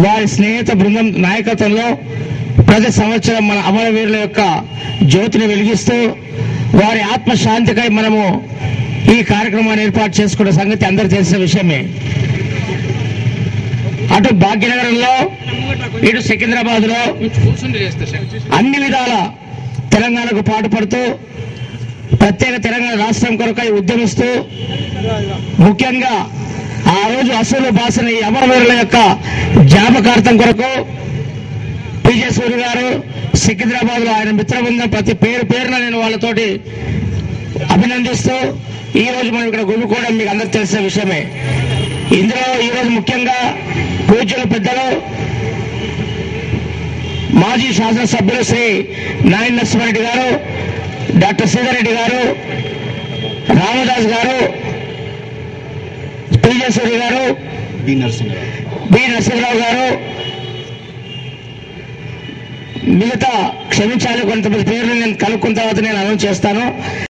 వారి స్నేహిత బృందం నాయకత్వంలో ప్రతి సంవత్సరం మన అమరవీరుల యొక్క జ్యోతిని వెలిగిస్తూ వారి ఆత్మశాంతికై మనము ఈ కార్యక్రమాన్ని ఏర్పాటు చేసుకున్న సంగతి అందరికీ తెలిసిన విషయమే. అటు భాగ్యనగరంలో ఇటు సికింద్రాబాద్ లో అన్ని విధాల తెలంగాణకు పాటుపడుతూ ప్రత్యేక తెలంగాణ రాష్ట్రం కొరకై ఉద్యమిస్తూ ముఖ్యంగా ఆ రోజు అసలు భాషన ఈ అమరవీరుల యొక్క జ్ఞాపకార్థం కొరకు పిజే సూర్య గారు సికింద్రాబాద్ లో ఆయన మిత్రబృందం ప్రతి పేరున నేను వాళ్ళతోటి అభినందిస్తూ ఈ రోజు మనం ఇక్కడ గుమికూడడం మీకు అందరికి తెలిసిన విషయమే. ఇందులో ఈ రోజు ముఖ్యంగా పూజ్యుల పెద్దలు మాజీ శాసనసభ్యులు శ్రీ నాయన నరసింహారెడ్డి గారు, డాక్టర్ శ్రీధర్ రెడ్డి గారు, రామదాస్ గారు, పిజే సూర్య గారు, బి నరసింహరావు గారు, మిగతా క్షమించాలి కొంతమంది పేర్లు నేను కనుక్కున్న తర్వాత నేను అనౌన్స్ చేస్తాను.